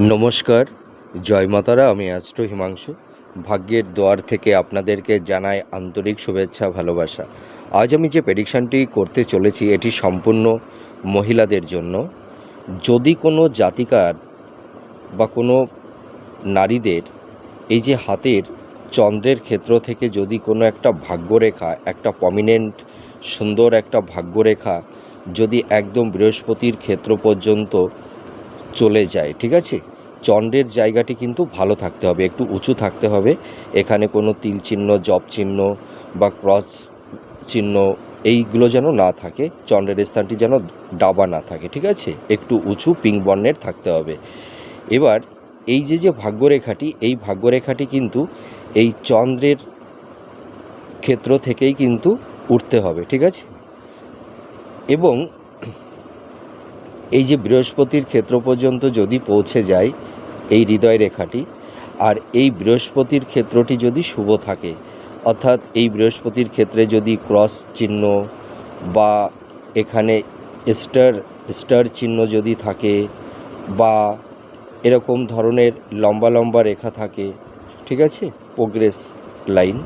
নমস্কার, জয় মাতারা। আমি অ্যাস্ট্রো হিমাংশু। ভাগ্যের দুয়ার থেকে আপনাদেরকে জানাই আন্তরিক শুভেচ্ছা, ভালোবাসা। আজ আমি যে প্রেডিকশানটি করতে চলেছি এটি সম্পূর্ণ মহিলাদের জন্য। যদি কোনো জাতিকার বা কোনো নারীদের এই যে হাতের চন্দ্রের ক্ষেত্র থেকে যদি কোনো একটা ভাগ্যরেখা, একটা প্রমিনেন্ট সুন্দর একটা ভাগ্যরেখা যদি একদম বৃহস্পতির ক্ষেত্র পর্যন্ত চলে যায়, ঠিক আছে, চন্দ্রের জায়গাটি কিন্তু ভালো থাকতে হবে, একটু উঁচু থাকতে হবে। এখানে কোনো তিল চিহ্ন, জপ চিহ্ন বা ক্রস চিহ্ন এইগুলো যেন না থাকে। চন্দ্রের স্থানটি যেন ডাবা না থাকে, ঠিক আছে, একটু উঁচু পিঙ্ক বর্ণের থাকতে হবে। এবার এই যে ভাগ্যরেখাটি, এই ভাগ্যরেখাটি কিন্তু এই চন্দ্রের ক্ষেত্র থেকেই কিন্তু উঠতে হবে, ঠিক আছে। এবং এই যে বৃহস্পতির ক্ষেত্র পর্যন্ত যদি পৌঁছে যায় এই হৃদয় রেখাটি, আর এই বৃহস্পতির ক্ষেত্রটি যদি শুভ থাকে, অর্থাৎ এই বৃহস্পতির ক্ষেত্রে যদি ক্রস চিহ্ন বা এখানে স্টার চিহ্ন যদি থাকে বা এরকম ধরনের লম্বা লম্বা রেখা থাকে, ঠিক আছে, প্রোগ্রেস লাইন,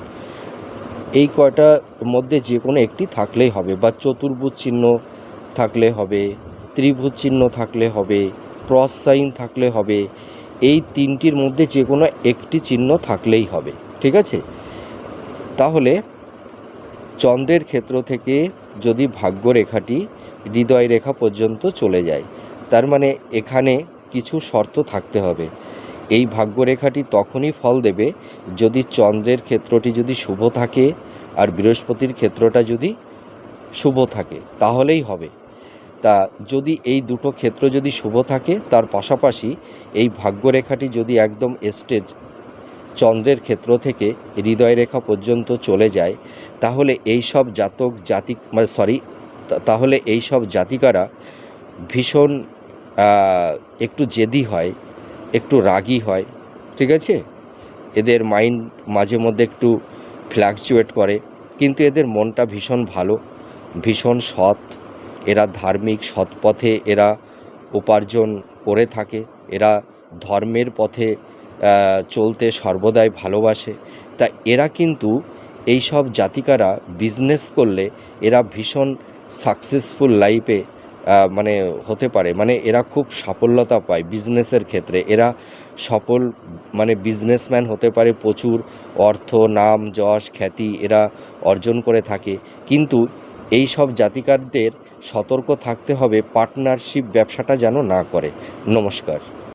এই কয়টার মধ্যে যে কোনো একটি থাকলেই হবে, বা চতুর্ভুজ চিহ্ন থাকলে হবে, ত্রিভুজ চিহ্ন থাকলে হবে, ক্রস সাইন থাকলে হবে, এই তিনটির মধ্যে যে কোনো একটি চিহ্ন থাকলেই হবে, ঠিক আছে। তাহলে চন্দ্রের ক্ষেত্র থেকে যদি ভাগ্যরেখাটি হৃদয় রেখা পর্যন্ত চলে যায়, তার মানে এখানে কিছু শর্ত থাকতে হবে। এই ভাগ্যরেখাটি তখনই ফল দেবে যদি চন্দ্রের ক্ষেত্রটি যদি শুভ থাকে আর বৃহস্পতির ক্ষেত্রটা যদি শুভ থাকে, তাহলেই হবে। তা যদি এই দুটো ক্ষেত্র যদি শুভ থাকে, তার পাশাপাশি এই ভাগ্যরেখাটি যদি একদম স্ট্রেট চন্দ্রের ক্ষেত্র থেকে হৃদয় রেখা পর্যন্ত চলে যায়, তাহলে এই সব তাহলে এই সব জাতিকারা ভীষণ একটু জেদি হয়, একটু রাগী হয়, ঠিক আছে। এদের মাইন্ড মাঝে মধ্যে একটু ফ্ল্যাকচুয়েট করে, কিন্তু এদের মনটা ভীষণ ভালো, ভীষণ সৎ। এরা ধার্মিক, সৎ পথে এরা উপার্জন করে থাকে। এরা ধর্মের পথে চলতে সর্বদাই ভালোবাসে। তা এরা কিন্তু এই সব জাতিকারা বিজনেস করলে এরা ভীষণ সাকসেসফুল লাইফে মানে হতে পারে, মানে এরা খুব সাফল্যতা পায় বিজনেসের ক্ষেত্রে। এরা সফল মানে বিজনেসম্যান হতে পারে, প্রচুর অর্থ, নাম, যশ, খ্যাতি এরা অর্জন করে থাকে। কিন্তু এই সব জাতিকারদের সতর্ক থাকতে হবে পার্টনারশিপ ব্যবসাটা যেন না করে। নমস্কার।